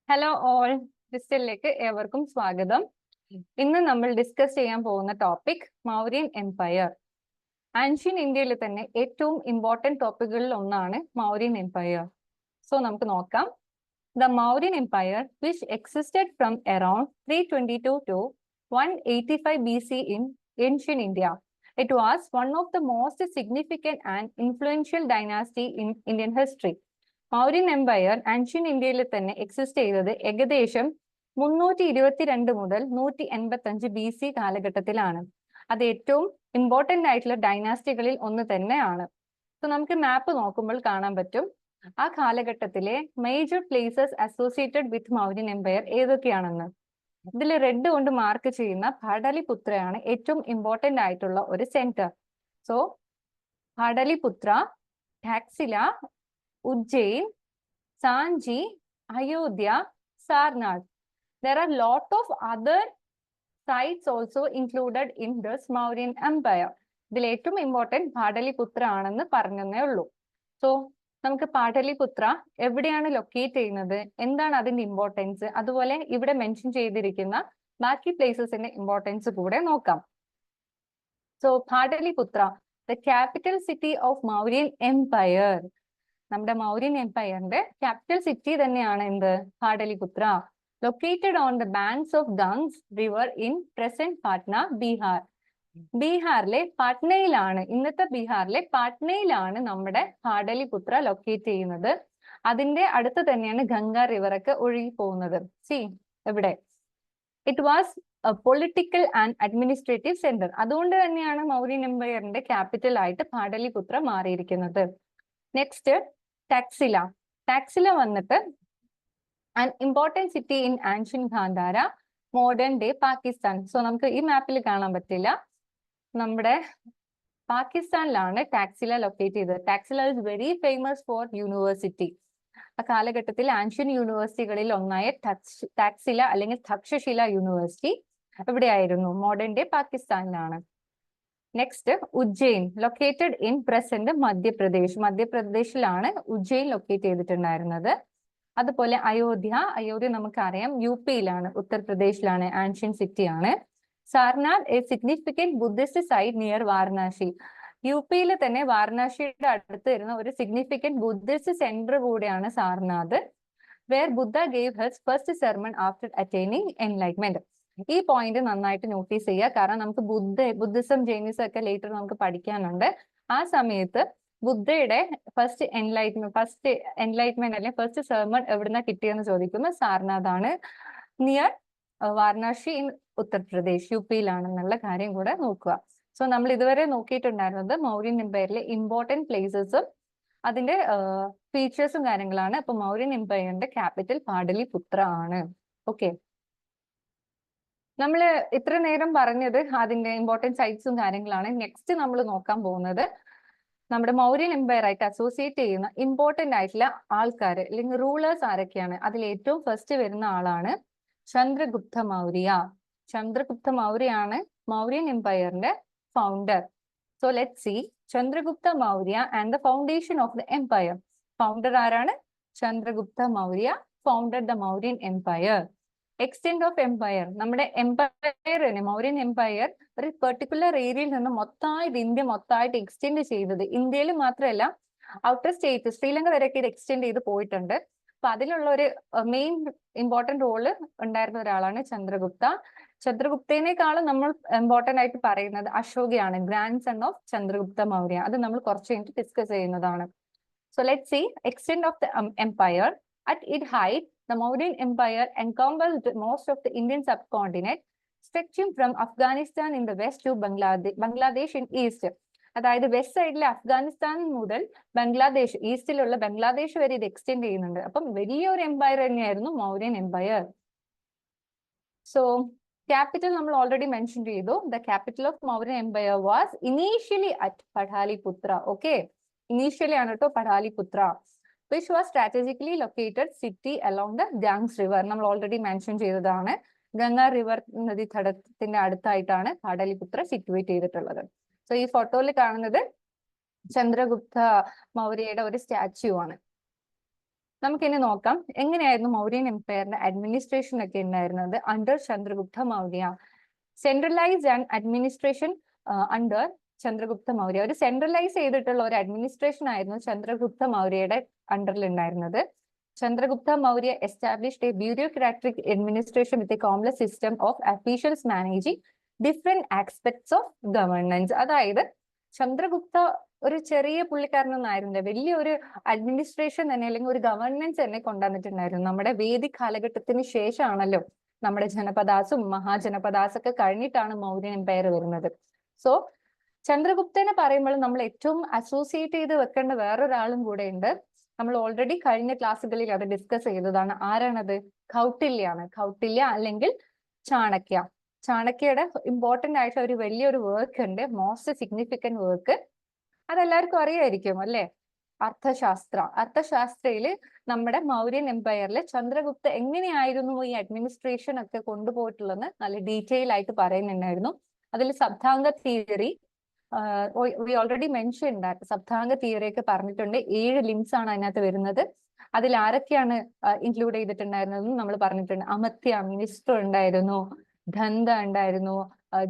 Hello all, ക്രിസ്റ്റലിലേക്ക് ഏവർക്കും സ്വാഗതം. ഇന്ന് നമ്മൾ ഡിസ്കസ് ചെയ്യാൻ പോകുന്ന ടോപ്പിക് മൗര്യൻ എംപയർ. ആൻഷ്യൻ ഇന്ത്യയിൽ തന്നെ ഏറ്റവും ഇമ്പോർട്ടന്റ് ടോപ്പിക്കുകളിൽ ഒന്നാണ് മൗര്യൻ എംപയർ. സോ നമുക്ക് നോക്കാം. The Mauryan Empire, which existed from around 322 to 185 BC in ancient India. It was one of the most significant and influential dynasty in Indian history. Mauryan empire ancient ഇന്ത്യയിൽ തന്നെ exist ചെയ്തത് ഏകദേശം 322 മുതൽ 185 BC കാലഘട്ടത്തിലാണ്. അത് ഏറ്റവും ഇമ്പോർട്ടന്റ് ആയിട്ടുള്ള ഡൈനാസ്റ്റികളിൽ ഒന്ന് തന്നെയാണ്. സോ നമുക്ക് മാപ്പ് നോക്കുമ്പോൾ കാണാൻ പറ്റും ആ കാലഘട്ടത്തിലെ major places associated with Mauryan empire ഏതൊക്കെയാണെന്ന്. ഇതിൽ റെഡ് കൊണ്ട് മാർക്ക് ചെയ്യുന്ന പാടലിപുത്രയാണ് ഏറ്റവും ഇമ്പോർട്ടന്റ് ആയിട്ടുള്ള ഒരു centre. So Pataliputra, Taxila, Ujjain, Sanchi, Ayodhya, Sarnath. There are lot of other sites also included in this Mauryan Empire. ഇതിൽ ഏറ്റവും ഇമ്പോർട്ടന്റ് പാടലിപുത്ര ആണെന്ന് പറഞ്ഞതേ ഉള്ളൂ. സോ നമുക്ക് പാടലിപുത്ര എവിടെയാണ് ലൊക്കേറ്റ് ചെയ്യുന്നത്, എന്താണ് അതിന്റെ ഇമ്പോർട്ടൻസ്, അതുപോലെ ഇവിടെ മെൻഷൻ ചെയ്തിരിക്കുന്ന ബാക്കി പ്ലേസസിന്റെ ഇമ്പോർട്ടൻസ് കൂടെ നോക്കാം. So Pataliputra, the capital city of Mauryan empire. നമ്മുടെ മൗര്യൻ എംപയറിന്റെ ക്യാപിറ്റൽ സിറ്റി തന്നെയാണ് എന്ത്, Pataliputra. Located on the banks of Ganges river in present Patna, Bihar. ബീഹാറിലെ പാട്നയിലാണ്, ഇന്നത്തെ ബീഹാറിലെ പാട്നയിലാണ് നമ്മുടെ പാടലിപുത്ര ലൊക്കേറ്റ് ചെയ്യുന്നത്. അതിന്റെ അടുത്ത് തന്നെയാണ് ഗംഗ റിവർ ഒക്കെ ഒഴുകി പോകുന്നത്. സി എവിടെ, it was A political and administrative centre. അതുകൊണ്ട് തന്നെയാണ് മൗര്യൻ എംപയറിന്റെ ക്യാപിറ്റൽ ആയിട്ട് പാടലിപുത്ര മാറിയിരിക്കുന്നത്. നെക്സ്റ്റ് ടാക്സില. ടാക്സില വന്നിട്ട് an important city in ancient Gandhara, modern day Pakistan. So നമുക്ക് ഈ മാപ്പിൽ കാണാൻ പറ്റില്ല, നമ്മുടെ പാകിസ്ഥാനിലാണ് ടാക്സില ലൊക്കേറ്റ് ചെയ്തത്. Taxila is very famous for university. ആ കാലഘട്ടത്തിൽ ആൻഷ്യൻ യൂണിവേഴ്സിറ്റികളിൽ ഒന്നായ ടാക്സില അല്ലെങ്കിൽ തക്ഷശില യൂണിവേഴ്സിറ്റി എവിടെയായിരുന്നു, modern day പാകിസ്ഥാനിലാണ്. Next Ujjain, located in present Madhya Pradesh. മധ്യപ്രദേശിലാണ് Ujjain locate ചെയ്തിട്ടുണ്ടായിരുന്നത്. അതുപോലെ അയോധ്യ, അയോധ്യ നമുക്കറിയാം യുപിയിലാണ്, ഉത്തർപ്രദേശിലാണ്, ആൻഷ്യൻ സിറ്റി ആണ്. Sarnath, a significant Buddhist site near Varanasi. യുപിയിൽ തന്നെ വാരണാസിയുടെ അടുത്ത് വരുന്ന ഒരു സിഗ്നിഫിക്കന്റ് ബുദ്ധിസ്റ്റ് സെന്റർ കൂടെയാണ് Sarnath, where Buddha gave his first sermon after attaining enlightenment. ഈ പോയിന്റ് നന്നായിട്ട് നോട്ടീസ് ചെയ്യുക, കാരണം നമുക്ക് ബുദ്ധിസം ജൈനിസം ഒക്കെ ലേറ്റർ നമുക്ക് പഠിക്കാനുണ്ട്. ആ സമയത്ത് ബുദ്ധയുടെ ഫസ്റ്റ് എൻലൈറ്റ്മെന്റ് അല്ലെങ്കിൽ ഫസ്റ്റ് സെർമൺ എവിടുന്ന കിട്ടിയെന്ന് ചോദിക്കുമ്പോൾ സാർനാഥ് ആണ്, നിയർ വാരണാസി ഇൻ ഉത്തർപ്രദേശ്, യുപിയിലാണെന്നുള്ള കാര്യം കൂടെ നോക്കുക. സോ നമ്മൾ ഇതുവരെ നോക്കിയിട്ടുണ്ടായിരുന്നത് മൗര്യൻ എംപയറിലെ ഇമ്പോർട്ടന്റ് പ്ലേസസും അതിന്റെ ഫീച്ചേഴ്സും കാര്യങ്ങളാണ്. അപ്പൊ മൗര്യൻ എംപയറിന്റെ ക്യാപിറ്റൽ പാടലിപുത്ര ആണ്. ഓക്കെ, നമ്മൾ ഇത്ര നേരം പറഞ്ഞത് അതിന്റെ ഇമ്പോർട്ടന്റ് സൈറ്റ്സും കാര്യങ്ങളാണ്. നെക്സ്റ്റ് നമ്മൾ നോക്കാൻ പോകുന്നത് നമ്മുടെ മൗര്യൻ എംപയർ ആയിട്ട് അസോസിയേറ്റ് ചെയ്യുന്ന ഇമ്പോർട്ടന്റ് ആയിട്ടുള്ള ആൾക്കാർ അല്ലെങ്കിൽ റൂളേഴ്സ് ആരൊക്കെയാണ്. അതിൽ ഏറ്റവും ഫസ്റ്റ് വരുന്ന ആളാണ് ചന്ദ്രഗുപ്ത മൗര്യ. ചന്ദ്രഗുപ്ത മൗര്യയാണ് മൗര്യൻ എംപയറിന്റെ founder. So let see Chandragupta Maurya and the foundation of the empire. Founder ആരാണ്? Chandragupta Maurya founded the Mauryan empire. Extend of empire, നമ്മുടെ എംപയർ തന്നെ മൗര്യൻ എംപയർ ഒരു പെർട്ടിക്കുലർ ഏരിയയിൽ നിന്ന് മൊത്തമായിട്ട് ഇന്ത്യ മൊത്തമായിട്ട് എക്സ്റ്റെൻഡ് ചെയ്തത്. ഇന്ത്യയിൽ മാത്രമല്ല, ഔട്ടർ സ്റ്റേറ്റ് ശ്രീലങ്ക വരെയൊക്കെ ഇത് എക്സ്റ്റെൻഡ് ചെയ്ത് പോയിട്ടുണ്ട്. അപ്പൊ അതിലുള്ള ഒരു മെയിൻ ഇമ്പോർട്ടന്റ് റോള് ഉണ്ടായിരുന്ന ഒരാളാണ് ചന്ദ്രഗുപ്ത. ചന്ദ്രഗുപ്തേനേക്കാളും നമ്മൾ ഇമ്പോർട്ടന്റ് ആയിട്ട് പറയുന്നത് അശോകയാണ്, grand sun of Chandragupta Maurya. അത് നമ്മൾ കുറച്ച് കഴിഞ്ഞിട്ട് ഡിസ്കസ് ചെയ്യുന്നതാണ്. So let see extend of the empire. At its height, the Mauryan Empire encompassed most of the Indian subcontinent, stretching from Afghanistan in the west to Bangladesh in east. അതായത് west സൈഡിലെ അഫ്ഗാനിസ്ഥാൻ മുതൽ ബംഗ്ലാദേശ്, ഈസ്റ്റിലുള്ള ബംഗ്ലാദേശ് വരെ ഇത് extend ചെയ്യുന്നുണ്ട്. അപ്പം വലിയൊരു empire തന്നെയായിരുന്നു Mauryan empire. So capital നമ്മൾ ഓൾറെഡി മെൻഷൻ ചെയ്തു. The capital of Mauryan empire was initially at Pataliputra. Okay, initially ആണ് കേട്ടോ Pataliputra, which was strategically located city along the Ganges river. നമ്മൾ ഓൾറെഡി മെൻഷൻ ചെയ്തതാണ്. ഗംഗ റിവർ നദീതടത്തിന്റെ അടുത്തായിട്ടാണ് പാടലിപുത്ര സിറ്റുവേറ്റ് ചെയ്തിട്ടുള്ളത്. സോ ഈ ഫോട്ടോയിൽ കാണുന്നത് ചന്ദ്രഗുപ്ത മൗര്യയുടെ ഒരു സ്റ്റാച്യു ആണ്. നമുക്കിനി നോക്കാം എങ്ങനെയായിരുന്നു മൗര്യൻ എംപയറിന്റെ അഡ്മിനിസ്ട്രേഷൻ ഒക്കെ ഉണ്ടായിരുന്നത് under Chandragupta Maurya. Centralised and administration under Chandragupta Maurya. ഒരു സെൻട്രലൈസ് ചെയ്തിട്ടുള്ള ഒരു അഡ്മിനിസ്ട്രേഷൻ ആയിരുന്നു ചന്ദ്രഗുപ്ത മൗര്യയുടെ അണ്ടറിൽ ഉണ്ടായിരുന്നത്. Chandragupta Maurya established a bureaucratic administration with a complex system of officials managing different aspects of governance. അതായത് ചന്ദ്രഗുപ്ത ഒരു ചെറിയ പുള്ളിക്കാരനൊന്നും ആയിരുന്നില്ല, വലിയൊരു അഡ്മിനിസ്ട്രേഷൻ തന്നെ അല്ലെങ്കിൽ ഒരു ഗവർണൻസ് തന്നെ കൊണ്ടുവന്നിട്ടുണ്ടായിരുന്നു. നമ്മുടെ വേദിക് കാലഘട്ടത്തിന് ശേഷമാണല്ലോ നമ്മുടെ ജനപദാസും മഹാജനപദാസും ഒക്കെ കഴിഞ്ഞിട്ടാണ് മൗര്യൻ എംപയർ വരുന്നത്. സോ ചന്ദ്രഗുപ്തനെ പറയുമ്പോൾ നമ്മൾ ഏറ്റവും അസോസിയേറ്റ് ചെയ്ത് വെക്കേണ്ട വേറൊരാളും കൂടെ ഉണ്ട്. നമ്മൾ ഓൾറെഡി കഴിഞ്ഞ ക്ലാസ്സുകളിൽ അത് ഡിസ്കസ് ചെയ്തതാണ്. ആരാണത്? കൗട്ടില്യാണ്. കൗട്ടില്യ അല്ലെങ്കിൽ ചാണക്യ. ചാണക്യയുടെ ഇമ്പോർട്ടന്റ് ആയിട്ടുള്ള ഒരു വലിയൊരു വർക്ക് ഉണ്ട്, മോസ്റ്റ് സിഗ്നിഫിക്കന്റ് വർക്ക്. അതെല്ലാവർക്കും അറിയായിരിക്കും അല്ലെ? അർത്ഥശാസ്ത്ര. അർത്ഥശാസ്ത്രയില് നമ്മുടെ മൗര്യൻ എംപയറിൽ ചന്ദ്രഗുപ്ത എങ്ങനെയായിരുന്നു ഈ അഡ്മിനിസ്ട്രേഷൻ ഒക്കെ കൊണ്ടുപോയിട്ടുള്ളത് നല്ല ഡീറ്റെയിൽ ആയിട്ട് പറയുന്നുണ്ടായിരുന്നു. അതിൽ Saptanga theory, we already mentioned that Saptanga theory ഒക്കെ പറഞ്ഞിട്ടുണ്ട്. 7 ലിംസ് ആണ് അതിനകത്ത് വരുന്നത്. അതിൽ ആരൊക്കെയാണ് ഇൻക്ലൂഡ് ചെയ്തിട്ടുണ്ടായിരുന്നതെന്ന് നമ്മൾ പറഞ്ഞിട്ടുണ്ട്. അമത്യ മിനിസ്റ്റർ ഉണ്ടായിരുന്നു, ധന്ത ഉണ്ടായിരുന്നു,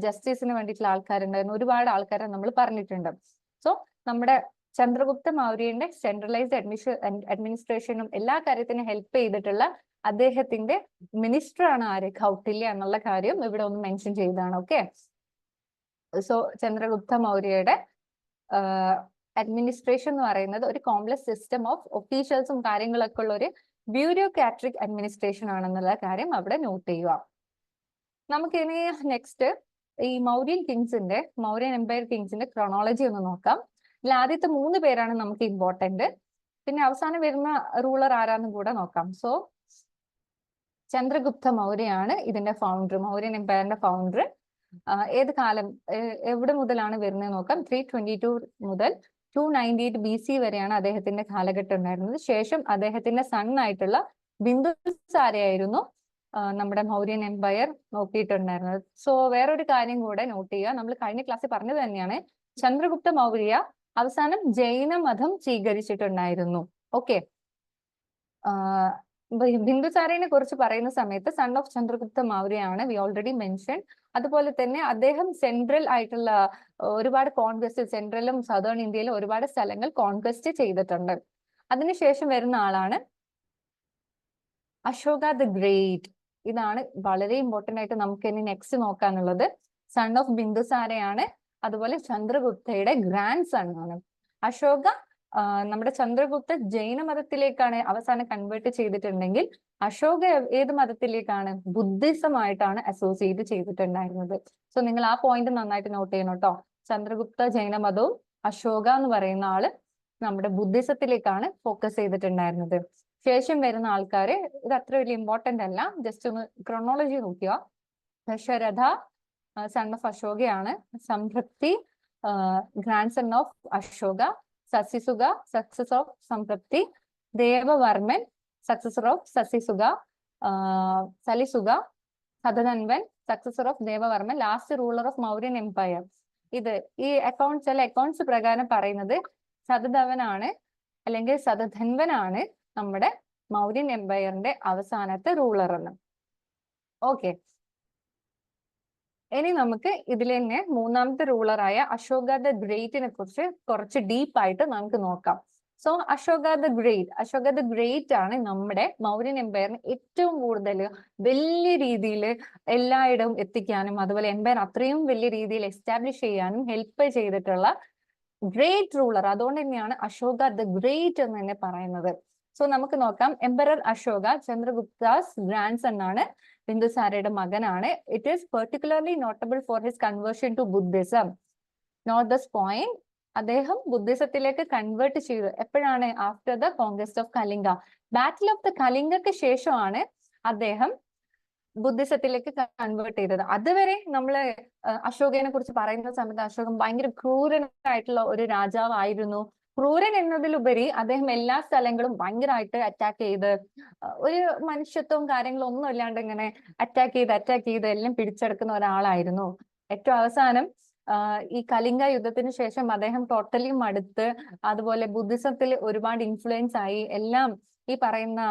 ജസ്റ്റിസിന് വേണ്ടിയിട്ടുള്ള ആൾക്കാരുണ്ടായിരുന്നു, ഒരുപാട് ആൾക്കാരെ നമ്മൾ പറഞ്ഞിട്ടുണ്ട്. സോ നമ്മുടെ ചന്ദ്രഗുപ്ത മൗര്യന്റെ സെൻട്രലൈസ്ഡ് അഡ്മിനിസ്ട്രേഷനും എല്ലാ കാര്യത്തിനും ഹെൽപ്പ് ചെയ്തിട്ടുള്ള അദ്ദേഹത്തിന്റെ മിനിസ്റ്റർ ആണ് ആര്? കൗട്ടില്യ എന്നുള്ള കാര്യം ഇവിടെ ഒന്ന് മെൻഷൻ ചെയ്തതാണ്. ഓക്കെ. സോ ചന്ദ്രഗുപ്ത മൗര്യയുടെ അഡ്മിനിസ്ട്രേഷൻ എന്ന് പറയുന്നത് ഒരു കോംപ്ലക്സ് സിസ്റ്റം ഓഫ് ഒഫീഷ്യൽസും കാര്യങ്ങളൊക്കെ ഉള്ള ഒരു ബ്യൂറോക്രാറ്റിക് അഡ്മിനിസ്ട്രേഷൻ ആണെന്നുള്ള കാര്യം അവിടെ നോട്ട് ചെയ്യുക. നമുക്കിനി നെക്സ്റ്റ് ഈ മൗര്യൻ എംപയർ കിങ്സിന്റെ ക്രോണോളജി ഒന്ന് നോക്കാം. ഇതിൽ ആദ്യത്തെ 3 പേരാണ് നമുക്ക് ഇമ്പോർട്ടന്റ്. പിന്നെ അവസാനം വരുന്ന റൂളർ ആരാന്നും കൂടെ നോക്കാം. സോ ചന്ദ്രഗുപ്ത മൗര്യയാണ് ഇതിന്റെ ഫൗണ്ടർ, മൗര്യൻ എംപയറിന്റെ ഫൗണ്ടർ. ഏത് കാലം, എവിടെ മുതലാണ് വരുന്നത് നോക്കാം. 322 മുതൽ 298 BC വരെയാണ് അദ്ദേഹത്തിന്റെ കാലഘട്ടം ഉണ്ടായിരുന്നത്. ശേഷം അദ്ദേഹത്തിന്റെ സൺ ആയിട്ടുള്ള ബിന്ദുസാരയായിരുന്നു നമ്മുടെ മൗര്യൻ എംപയർ നോക്കിയിട്ടുണ്ടായിരുന്നത്. സോ വേറൊരു കാര്യം കൂടെ നോട്ട് ചെയ്യുക, നമ്മൾ കഴിഞ്ഞ ക്ലാസ്സിൽ പറഞ്ഞത് തന്നെയാണ്, ചന്ദ്രഗുപ്ത മൗര്യ അവസാനം ജൈന മതം സ്വീകരിച്ചിട്ടുണ്ടായിരുന്നു. ഓക്കെ. ബിന്ദുസാരനെ കുറിച്ച് പറയുന്ന സമയത്ത് സൺ ഓഫ് ചന്ദ്രഗുപ്ത മൗര്യയാണ്, വി ഓൾറെഡി മെൻഷൻ. അതുപോലെ തന്നെ അദ്ദേഹം സെൻട്രൽ ആയിട്ടുള്ള ഒരുപാട് കോൺക്വസ്റ്റ്, സെൻട്രലും സദേൺ ഇന്ത്യയിലും ഒരുപാട് സ്ഥലങ്ങൾ കോൺക്വസ്റ്റ് ചെയ്തിട്ടുണ്ട്. അതിനുശേഷം വരുന്ന ആളാണ് അശോക ദ ഗ്രേറ്റ്. ഇതാണ് വളരെ ഇമ്പോർട്ടന്റ് ആയിട്ട് നമുക്ക് ഇനി നെക്സ്റ്റ് നോക്കാനുള്ളത്. സൺ ഓഫ് ബിന്ദുസാരയാണ്, അതുപോലെ ചന്ദ്രഗുപ്തയുടെ ഗ്രാൻഡ് സൺ ആണ്. അശോക നമ്മുടെ ചന്ദ്രഗുപ്ത ജൈന മതത്തിലേക്കാണ് അവസാനം കൺവേർട്ട് ചെയ്തിട്ടുണ്ടെങ്കിൽ അശോക ഏത് മതത്തിലേക്കാണ്? ബുദ്ധിസമായിട്ടാണ് അസോസിയേറ്റ് ചെയ്തിട്ടുണ്ടായിരുന്നത്. സോ നിങ്ങൾ ആ പോയിന്റ് നന്നായിട്ട് നോട്ട് ചെയ്യണം കേട്ടോ. ചന്ദ്രഗുപ്ത ജൈന മതവും അശോക എന്ന് പറയുന്ന ആള് നമ്മുടെ ബുദ്ധിസത്തിലേക്കാണ് ഫോക്കസ് ചെയ്തിട്ടുണ്ടായിരുന്നത്. ശേഷം വരുന്ന ആൾക്കാര് ഇത് അത്ര വലിയ ഇമ്പോർട്ടന്റ് അല്ല, ജസ്റ്റ് ഒന്ന് ക്രോണോളജി നോക്കുക. ദശരഥ സൺ ഓഫ് അശോകയാണ്. Samprati grand sun of Ashoka. Salisuka success of Samprati. Devavarman successor of Salisuka. Salisuka Shatadhanvan successor of Devavarman, last ruler of Mauryan empire. ഇത് ഈ ചില അക്കൗണ്ട്സ് പ്രകാരം പറയുന്നത് സതധവനാണ് അല്ലെങ്കിൽ സതധൻവനാണ് നമ്മുടെ മൗര്യൻ എംപയറിന്റെ അവസാനത്തെ റൂളർ എന്ന്. ഓക്കെ. ഇനി നമുക്ക് ഇതിൽ തന്നെ 3ാമത്തെ റൂളറായ അശോക ദ ഗ്രേറ്റിനെ കുറിച്ച് കുറച്ച് ഡീപ്പായിട്ട് നമുക്ക് നോക്കാം. സോ അശോക ദ ഗ്രേറ്റ് ആണ് നമ്മുടെ മൗര്യൻ എംപയറിന് ഏറ്റവും കൂടുതൽ വലിയ രീതിയിൽ എല്ലായിടവും എത്തിക്കാനും അതുപോലെ എംപയർ അത്രയും വലിയ രീതിയിൽ എസ്റ്റാബ്ലിഷ് ചെയ്യാനും ഹെൽപ്പ് ചെയ്തിട്ടുള്ള ഗ്രേറ്റ് റൂളർ. അതുകൊണ്ട് തന്നെയാണ് അശോക ദ ഗ്രേറ്റ് എന്ന് തന്നെ പറയുന്നത്. സോ നമുക്ക് നോക്കാം. Emperor Ashoka Chandragupta's grand son ആണ്, ബിന്ദുസാരയുടെ മകനാണ്. It is particularly notable for his conversion to Buddhism. Note this point. അദ്ദേഹം ബുദ്ധിസത്തിലേക്ക് കൺവേർട്ട് ചെയ്തു. എപ്പോഴാണ്? After the conquest of Kalinga. Battle of the കലിംഗക്ക് ശേഷമാണ് അദ്ദേഹം ബുദ്ധിസത്തിലേക്ക് കൺവേർട്ട് ചെയ്തത്. അതുവരെ നമ്മള് അശോകനെ കുറിച്ച് പറയുന്ന സമയത്ത് അശോകൻ ഭയങ്കര ക്രൂരനായിട്ടുള്ള ഒരു രാജാവായിരുന്നു. ക്രൂരൻ എന്നതിലുപരി അദ്ദേഹം എല്ലാ സ്ഥലങ്ങളും ഭയങ്കരമായിട്ട് അറ്റാക്ക് ചെയ്ത് ഒരു മനുഷ്യത്വവും കാര്യങ്ങളും ഒന്നും ഇല്ലാണ്ട് ഇങ്ങനെ അറ്റാക്ക് ചെയ്ത് എല്ലാം പിടിച്ചെടുക്കുന്ന ഒരാളായിരുന്നു. ഏറ്റവും അവസാനം ഈ കലിംഗ യുദ്ധത്തിന് ശേഷം അദ്ദേഹം ടോട്ടലി മടുത്ത്, അതുപോലെ ബുദ്ധിസത്തിൽ ഒരുപാട് ഇൻഫ്ലുവൻസ് ആയി, എല്ലാം ഈ പറയുന്ന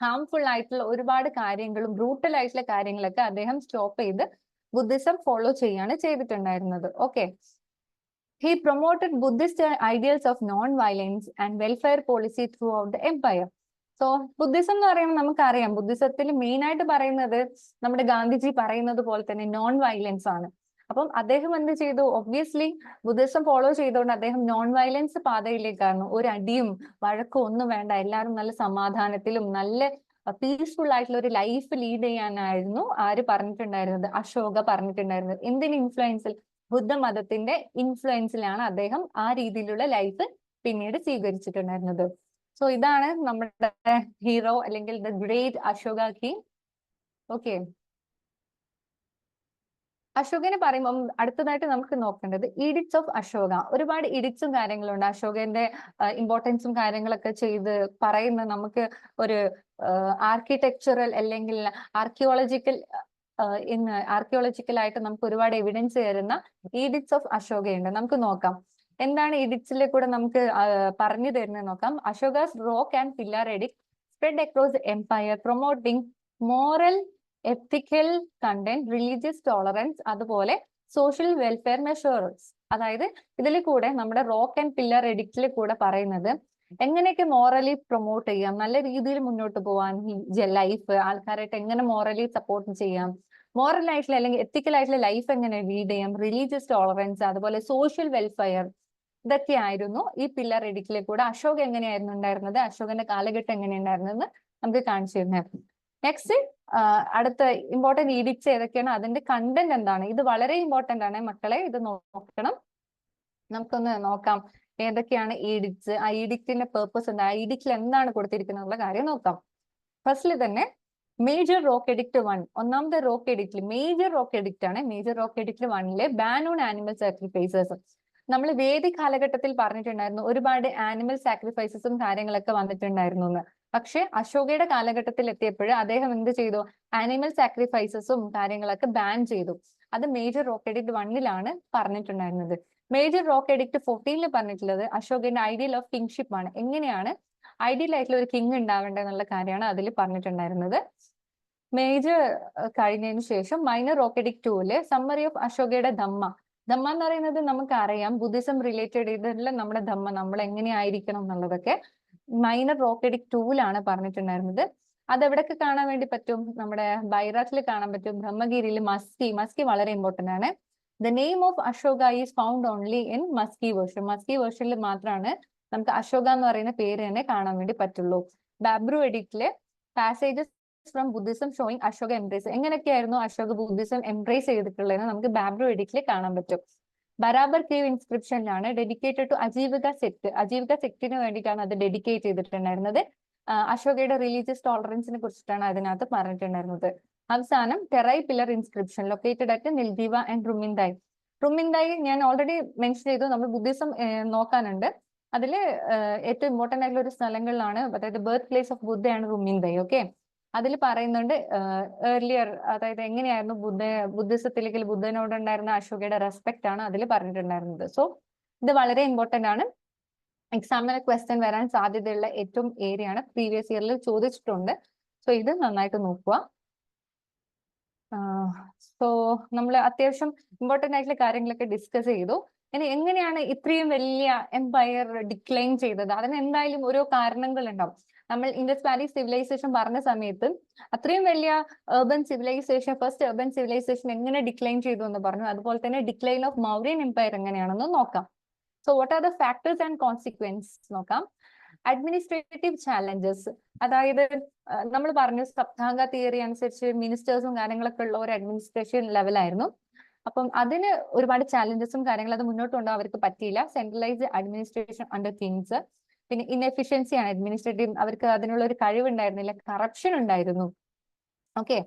ഹാംഫുൾ ആയിട്ടുള്ള ഒരുപാട് കാര്യങ്ങളും ബ്രൂട്ടൽ ആയിട്ടുള്ള കാര്യങ്ങളൊക്കെ അദ്ദേഹം സ്റ്റോപ്പ് ചെയ്ത് ബുദ്ധിസം ഫോളോ ചെയ്യാണ് ചെയ്തിട്ടുണ്ടായിരുന്നത്. Okay, he promoted Buddhist ideals of non-violence and welfare policy throughout the empire. So Buddhism എന്ന് പറയുമ്പോൾ നമുക്കറിയാം, ബുദ്ധിസത്തിൽ മെയിൻ ആയിട്ട് പറയുന്നത് നമ്മുടെ ഗാന്ധിജി പറയുന്നത് പോലെ തന്നെ നോൺ വയലൻസ് ആണ്. അപ്പം അദ്ദേഹം എന്ത് ചെയ്തു? ഒബ്വിയസ്ലി ബുദ്ധിസം ഫോളോ ചെയ്തുകൊണ്ട് അദ്ദേഹം നോൺ വയലൻസ് പാതയിലേക്കായിരുന്നു. ഒരു അടിയും വഴക്കും ഒന്നും വേണ്ട, എല്ലാവരും നല്ല സമാധാനത്തിലും നല്ല പീസ്ഫുൾ ആയിട്ടുള്ള ഒരു ലൈഫ് ലീഡ് ചെയ്യാനായിരുന്നു ആര് പറഞ്ഞിട്ടുണ്ടായിരുന്നത്? അശോക പറഞ്ഞിട്ടുണ്ടായിരുന്നത്. എന്തിന് ഇൻഫ്ലുവൻസിൽ? ബുദ്ധമതത്തിന്റെ ഇൻഫ്ലുവൻസിലാണ് അദ്ദേഹം ആ രീതിയിലുള്ള ലൈഫ് പിന്നീട് സ്വീകരിച്ചിട്ടുണ്ടായിരുന്നത്. സോ ഇതാണ് നമ്മുടെ ഹീറോ അല്ലെങ്കിൽ the great Ashoka king. Okay, അശോകനെ പറയുമ്പോൾ അടുത്തതായിട്ട് നമുക്ക് നോക്കേണ്ടത് ഈഡിക്ട്സ് ഓഫ് അശോക. ഒരുപാട് ഇഡിക്ട്സും കാര്യങ്ങളുണ്ട്. അശോകന്റെ ഇമ്പോർട്ടൻസും കാര്യങ്ങളൊക്കെ ചെയ്ത് പറയുന്ന നമുക്ക് ഒരു ആർക്കിടെക്ചറൽ അല്ലെങ്കിൽ ആർക്കിയോളജിക്കൽ ആയിട്ട് നമുക്ക് ഒരുപാട് എവിഡൻസ് തരുന്ന ഈഡിക്ട്സ് ഓഫ് അശോകയുണ്ട്. നമുക്ക് നോക്കാം എന്താണ് ഈഡിക്ട്സിലെ കൂടെ നമുക്ക് പറഞ്ഞു തരുന്നത് നോക്കാം. Ashoka's rock and pillar edict spread across empire promoting moral ethical content, religious tolerance, അതുപോലെ സോഷ്യൽ വെൽഫെയർ മെഷേഴ്സ്. അതായത് ഇതിൽ കൂടെ നമ്മുടെ റോക്ക് ആൻഡ് പില്ലർ എഡിക്റ്റിൽ കൂടെ പറയുന്നത് എങ്ങനെയൊക്കെ മോറലി പ്രൊമോട്ട് ചെയ്യാം, നല്ല രീതിയിൽ മുന്നോട്ട് പോകാൻ ലൈഫ്, ആൾക്കാരായിട്ട് എങ്ങനെ മോറലി സപ്പോർട്ട് ചെയ്യാം, മോറൽ ആയിട്ടുള്ള അല്ലെങ്കിൽ എത്തിക്കൽ ആയിട്ടുള്ള ലൈഫ് എങ്ങനെ ലീഡ് ചെയ്യാം, റിലീജിയസ് ടോളറൻസ്, അതുപോലെ സോഷ്യൽ വെൽഫെയർ, ഇതൊക്കെ ആയിരുന്നു ഈ പില്ലർ എഡിക്റ്റിലെ കൂടെ അശോക എങ്ങനെയായിരുന്നു ഉണ്ടായിരുന്നത്, അശോകന്റെ കാലഘട്ടം എങ്ങനെയുണ്ടായിരുന്നെന്ന് നമുക്ക് കാണിച്ചു തരുന്നത്. നെക്സ്റ്റ് അടുത്ത ഇമ്പോർട്ടന്റ് ഈഡിക്ട്സ് ഏതൊക്കെയാണ്, അതിന്റെ കണ്ടന്റ് എന്താണ്? ഇത് വളരെ ഇമ്പോർട്ടന്റ് ആണ് മക്കളെ, ഇത് നോക്കണം. നമുക്കൊന്ന് നോക്കാം ഏതൊക്കെയാണ് ഈഡിക്ട്സ്, ആ ഈഡിക്റ്റിന്റെ പേർപ്പസ് എന്താ, ഈഡിക്റ്റിൽ എന്താണ് കൊടുത്തിരിക്കുന്ന കാര്യം നോക്കാം. ഫസ്റ്റിൽ തന്നെ മേജർ റോക്ക് എഡിക്ട് 1, ഒന്നാമത്തെ റോക്ക് എഡിക്റ്റിൽ മേജർ റോക്ക് എഡിക്റ്റ് ആണ്. Major rock edict 1 ban on animal sacrifices. നമ്മൾ വേദി കാലഘട്ടത്തിൽ പറഞ്ഞിട്ടുണ്ടായിരുന്നു ഒരുപാട് ആനിമൽ സാക്രിഫൈസസും കാര്യങ്ങളൊക്കെ വന്നിട്ടുണ്ടായിരുന്നു എന്ന്. പക്ഷെ അശോകയുടെ കാലഘട്ടത്തിൽ എത്തിയപ്പോൾ അദ്ദേഹം എന്ത് ചെയ്തു? ആനിമൽ സാക്രിഫൈസസും കാര്യങ്ങളൊക്കെ ബാൻ ചെയ്തു. അത് മേജർ റോക്ക് എഡിക്ട് 1 പറഞ്ഞിട്ടുണ്ടായിരുന്നത്. മേജർ റോക്ക് എഡിക്ട് 14 പറഞ്ഞിട്ടുള്ളത് അശോകന്റെ ഐഡിയൽ ഓഫ് കിങ്ഷിപ്പ് ആണ്. എങ്ങനെയാണ് ഐഡിയൽ ആയിട്ടുള്ള ഒരു കിങ് ഉണ്ടാവേണ്ടത് എന്നുള്ള കാര്യമാണ് അതിൽ പറഞ്ഞിട്ടുണ്ടായിരുന്നത്. മേജർ കഴിഞ്ഞതിന് ശേഷം minor rock edict 2 summary of അശോകയുടെ ധമ്മ. ധമ്മ എന്ന് പറയുന്നത് നമുക്കറിയാം ബുദ്ധിസം റിലേറ്റഡ് ചെയ്തിട്ടുള്ള നമ്മുടെ ധമ്മ, നമ്മൾ എങ്ങനെയായിരിക്കണം എന്നുള്ളതൊക്കെ മൈനർ റോക്ക് എഡിക്ട് 2 പറഞ്ഞിട്ടുണ്ടായിരുന്നത്. അത് എവിടെയൊക്കെ കാണാൻ വേണ്ടി പറ്റും? നമ്മുടെ ബൈറാറ്റിൽ കാണാൻ പറ്റും, ബ്രഹ്മഗിരിയിൽ മസ്കി വളരെ ഇമ്പോർട്ടന്റ് ആണ്. The name of Ashoka is found only in Maski version. മസ്കി വേർഷനിൽ മാത്രമാണ് നമുക്ക് അശോക എന്ന് പറയുന്ന പേര് തന്നെ കാണാൻ വേണ്ടി പറ്റുള്ളൂ. ബാബ്രു എഡിക്റ്റിലെ passages from Buddhism showing Ashoka embrace, എങ്ങനെയൊക്കെയായിരുന്നു അശോക ബുദ്ധിസം എംബ്രേസ് ചെയ്തിട്ടുള്ളതെന്ന് നമുക്ക് ബാബ്രു എഡിക്റ്റിൽ കാണാൻ പറ്റും. ബരാബർ കേവ് ഇൻസ്ക്രിപ്ഷനിലാണ് dedicated to Ajivika sect. Ajivika സെക്ടിന് വേണ്ടിയിട്ടാണ് അത് ഡെഡിക്കേറ്റ് ചെയ്തിട്ടുണ്ടായിരുന്നത്. അശോകയുടെ റിലീജിയസ് ടോളറൻസിനെ കുറിച്ചിട്ടാണ് അതിനകത്ത് പറഞ്ഞിട്ടുണ്ടായിരുന്നത്. അവസാനം Terai pillar inscription located at നിൽജീവ ആൻഡ് റുമിൻദായ്. റുമിൻദായ് ഞാൻ ഓൾറെഡി മെൻഷൻ ചെയ്തു, നമ്മൾ ബുദ്ധിസം നോക്കാനുണ്ട്. അതിൽ ഏറ്റവും ഇമ്പോർട്ടന്റ് ആയിട്ടുള്ള ഒരു സ്ഥലങ്ങളിലാണ്, അതായത് ബർത്ത് പ്ലേസ് ഓഫ് ബുദ്ധയാണ് റുമിൻദായ്. ഓക്കെ, അതിൽ പറയുന്നുണ്ട് ഏർലിയർ, അതായത് എങ്ങനെയായിരുന്നു ബുദ്ധിസത്തിലേക്ക് ബുദ്ധനോടുണ്ടായിരുന്ന അശോകയുടെ റെസ്പെക്ട് ആണ് അതിൽ പറഞ്ഞിട്ടുണ്ടായിരുന്നത്. സോ ഇത് വളരെ ഇമ്പോർട്ടന്റ് ആണ്. എക്സാമിന് ക്വസ്റ്റ്യൻ വരാൻ സാധ്യതയുള്ള ഏറ്റവും ഏരിയ ആണ്, പ്രീവിയസ് ഇയറിൽ ചോദിച്ചിട്ടുണ്ട്. സോ ഇത് നന്നായിട്ട് നോക്കുക. സോ നമ്മൾ അത്യാവശ്യം ഇമ്പോർട്ടന്റ് ആയിട്ടുള്ള കാര്യങ്ങളൊക്കെ ഡിസ്കസ് ചെയ്തു. ഇനി എങ്ങനെയാണ് ഇത്രയും വലിയ എംപയർ ഡിക്ലൈൻ ചെയ്തത്? അതിന് എന്തായാലും ഓരോ കാരണങ്ങൾ ഉണ്ടാവും. നമ്മൾ ഇൻഡസ് വാലി സിവിലൈസേഷൻ പറഞ്ഞ സമയത്ത് അത്രയും വലിയ urban civilization, first urban civilization എങ്ങനെ ഡിക്ലൈൻ ചെയ്തു എന്ന് പറഞ്ഞു. അതുപോലെ തന്നെ ഡിക്ലൈൻ ഓഫ് മൗര്യൻ എംപയർ എങ്ങനെയാണെന്ന് നോക്കാം. So what are the factors and consequence നോക്കാം. അഡ്മിനിസ്ട്രേറ്റീവ് ചാലഞ്ചസ്, അതായത് നമ്മൾ പറഞ്ഞു സപ്താംഗ തിയറി അനുസരിച്ച് മിനിസ്റ്റേഴ്സും കാര്യങ്ങളൊക്കെ ഉള്ള ഒരു അഡ്മിനിസ്ട്രേഷൻ ലെവലായിരുന്നു. അപ്പം അതിന് ഒരുപാട് ചാലഞ്ചസും കാര്യങ്ങളും അത് മുന്നോട്ട് കൊണ്ടുപോകാൻ അവർക്ക് പറ്റിയില്ല. സെൻട്രലൈസ്ഡ് അഡ്മിനിസ്ട്രേഷൻ അണ്ടർ കിങ്സ്, പിന്നെ ഇൻഎഫിഷ്യൻസി ആണ് അഡ്മിനിസ്ട്രേറ്റീവ്, അവർക്ക് അതിനുള്ള ഒരു കഴിവുണ്ടായിരുന്നില്ല, കറപ്ഷൻ ഉണ്ടായിരുന്നു. ഓക്കെ,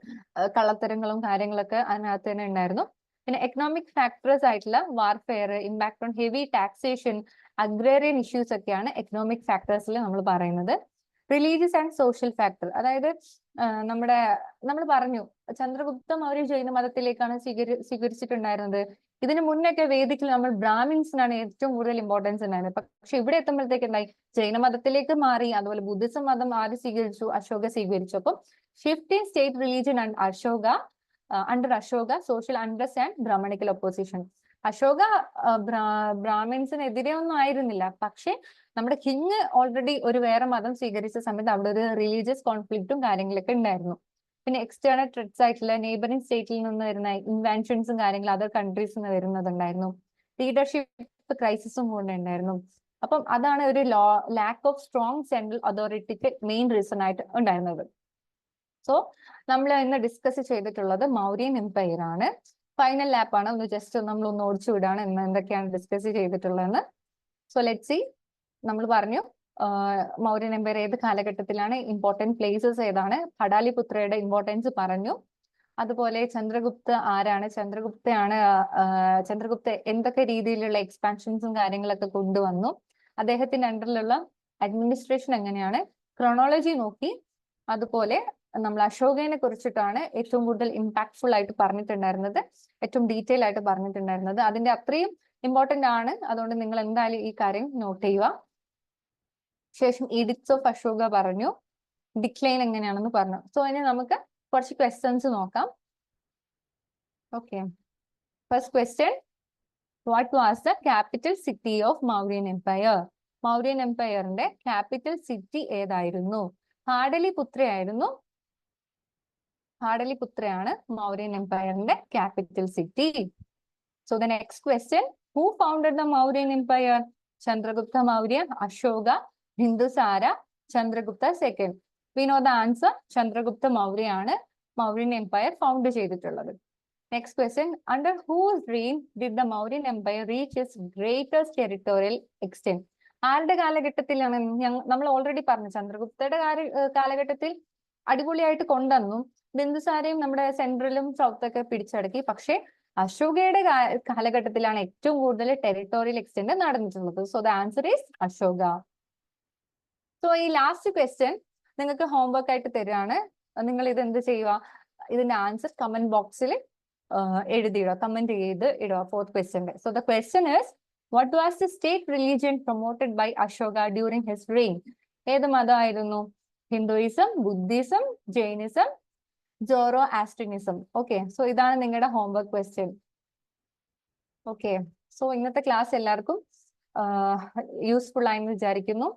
കള്ളത്തരങ്ങളും കാര്യങ്ങളൊക്കെ അതിനകത്ത് തന്നെ ഉണ്ടായിരുന്നു. പിന്നെ എക്കണോമിക് ഫാക്ടേഴ്സ് ആയിട്ടുള്ള warfare, impact on heavy taxation, agrarian issues ഒക്കെയാണ് എക്കണോമിക് ഫാക്ടേഴ്സിൽ നമ്മൾ പറയുന്നത്. റിലീജിയസ് ആൻഡ് സോഷ്യൽ ഫാക്ടർ, അതായത് നമ്മൾ പറഞ്ഞു ചന്ദ്രഗുപ്ത മൗര്യ ജൈന മതത്തിലേക്കാണ് സ്വീകരിച്ചിട്ടുണ്ടായിരുന്നത്. ഇതിന് മുന്നൊക്കെ വേദിക്കിൽ നമ്മൾ ബ്രാഹ്മിൻസിനാണ് ഏറ്റവും കൂടുതൽ ഇമ്പോർട്ടൻസ് ഉണ്ടായിരുന്നത്. പക്ഷെ ഇവിടെ എത്തുമ്പോഴത്തേക്ക് എന്തായി, ജൈനമതത്തിലേക്ക് മാറി, അതുപോലെ ബുദ്ധിസം മതം ആര് സ്വീകരിച്ചു, അശോക സ്വീകരിച്ചു. അപ്പം shift in state religion and Ashoka under Ashoka, social unrest and Brahmanical opposition. Ashoka ബ്രാഹ്മിൻസിനെതിരെ ഒന്നും ആയിരുന്നില്ല, പക്ഷെ നമ്മുടെ കിങ് ഓൾറെഡി ഒരു വേറെ മതം സ്വീകരിച്ച സമയത്ത് അവിടെ ഒരു റിലീജിയസ് കോൺഫ്ലിക്റ്റും കാര്യങ്ങളൊക്കെ ഉണ്ടായിരുന്നു. പിന്നെ എക്സ്റ്റേണൽ ത്രെറ്റ്സ് ആയിട്ടുള്ള നെയ്ബറിംഗ് സ്റ്റേറ്റിൽ നിന്ന് വരുന്ന ഇൻവെൻഷൻസും കാര്യങ്ങളും അതർ കൺട്രീസിൽ നിന്ന് വരുന്നതുണ്ടായിരുന്നു. ലീഡർഷിപ്പ് ക്രൈസിസും കൂടെ ഉണ്ടായിരുന്നു. അപ്പം അതാണ് ഒരു ലാക്ക് ഓഫ് സ്ട്രോങ് സെൻട്രൽ അതോറിറ്റിക്ക് മെയിൻ റീസൺ ആയിട്ട് ഉണ്ടായിരുന്നത്. സോ നമ്മൾ ഇന്ന് ഡിസ്കസ് ചെയ്തിട്ടുള്ളത് മൗര്യൻ എംപയർ ആണ്. ഫൈനൽ ലാപ്പാണ്, ഒന്ന് ജസ്റ്റ് നമ്മൾ ഒന്ന് ഓടിച്ചു വിടാണ് ഇന്ന് എന്തൊക്കെയാണ് ഡിസ്കസ് ചെയ്തിട്ടുള്ളതെന്ന്. So let see. നമ്മൾ പറഞ്ഞു മൗര്യൻ എംപയർ ഏത് കാലഘട്ടത്തിലാണ്, ഇമ്പോർട്ടന്റ് പ്ലേസസ് ഏതാണ്, പടാലിപുത്രയുടെ ഇമ്പോർട്ടൻസ് പറഞ്ഞു. അതുപോലെ ചന്ദ്രഗുപ്ത ആരാണ്, ചന്ദ്രഗുപ്ത എന്തൊക്കെ രീതിയിലുള്ള എക്സ്പാൻഷൻസും കാര്യങ്ങളൊക്കെ കൊണ്ടുവന്നു, അദ്ദേഹത്തിന്റെ അണ്ടറിലുള്ള അഡ്മിനിസ്ട്രേഷൻ എങ്ങനെയാണ്, ക്രോണോളജി നോക്കി. അതുപോലെ നമ്മൾ അശോകനെ കുറിച്ചിട്ടാണ് ഏറ്റവും കൂടുതൽ ഇമ്പാക്ട്ഫുൾ ആയിട്ട് പറഞ്ഞിട്ടുണ്ടായിരുന്നത്, ഏറ്റവും ഡീറ്റെയിൽ ആയിട്ട് പറഞ്ഞിട്ടുണ്ടായിരുന്നത്. അതിന്റെ അത്രയും ഇമ്പോർട്ടന്റ് ആണ്, അതുകൊണ്ട് നിങ്ങൾ എന്തായാലും ഈ കാര്യം നോട്ട് ചെയ്യുക. ശേഷം എഡിക്ട്സ് ഓഫ് അശോക പറഞ്ഞു, ഡിക്ലൈൻ എങ്ങനെയാണെന്ന് പറഞ്ഞു. സോ ഇനി നമുക്ക് കുറച്ച് ക്വസ്റ്റ്യൻസ് നോക്കാം. Okay, first question, what was the capital city of Mauryan empire? Mauryan എംപയറിന്റെ ക്യാപിറ്റൽ സിറ്റി ഏതായിരുന്നു? പാടലിപുത്രയായിരുന്നു. പാടലിപുത്രയാണ് മൗര്യൻ എംപയറിന്റെ capital city. So the next question, who founded the Mauryan empire? Chandragupta Maurya, Ashoka, Bindusara, Chandragupta second. We know the answer, Chandragupta Maurya ആണ് മൗര്യൻ എംപയർ ഫൗണ്ട് ചെയ്തിട്ടുള്ളത്. Next question, under whose reign did the Mauryan empire reach its greatest territorial extent? ആരുടെ കാലഘട്ടത്തിലാണ്? നമ്മൾ already പറഞ്ഞു, ചന്ദ്രഗുപ്തയുടെ കാലഘട്ടത്തിൽ അടിപൊളിയായിട്ട് കൊണ്ടുവന്നു. ബിന്ദുസാരയും നമ്മുടെ സെൻട്രലും സൗത്തൊക്കെ പിടിച്ചടക്കി. പക്ഷെ അശോകയുടെ കാലഘട്ടത്തിലാണ് ഏറ്റവും കൂടുതൽ ടെറിട്ടോറിയൽ എക്സ്റ്റെന്റ് നടന്നിട്ടുള്ളത്. So the answer is Ashoka. So ഈ ലാസ്റ്റ് ക്വസ്റ്റ്യൻ നിങ്ങൾക്ക് ഹോംവർക്ക് ആയിട്ട് തരികയാണ്. നിങ്ങൾ ഇത് എന്ത് ചെയ്യുക, ഇതിന്റെ ആൻസർ കമന്റ് ബോക്സിൽ എഴുതിയിടുക, കമന്റ് ചെയ്ത് ഇടുക. Fourth question. So the question is, what was the state religion promoted by Ashoka during his reign? ഏത് മതമായിരുന്നു? Hinduism, Buddhism, Jainism, Zoroastrianism. Okay, so ഇതാണ് നിങ്ങളുടെ ഹോംവർക്ക് ക്വസ്റ്റ്യൻ. ഓക്കെ, സോ ഇന്നത്തെ ക്ലാസ് എല്ലാവർക്കും useful ആയെന്ന് വിചാരിക്കുന്നു.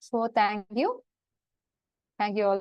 So thank you all.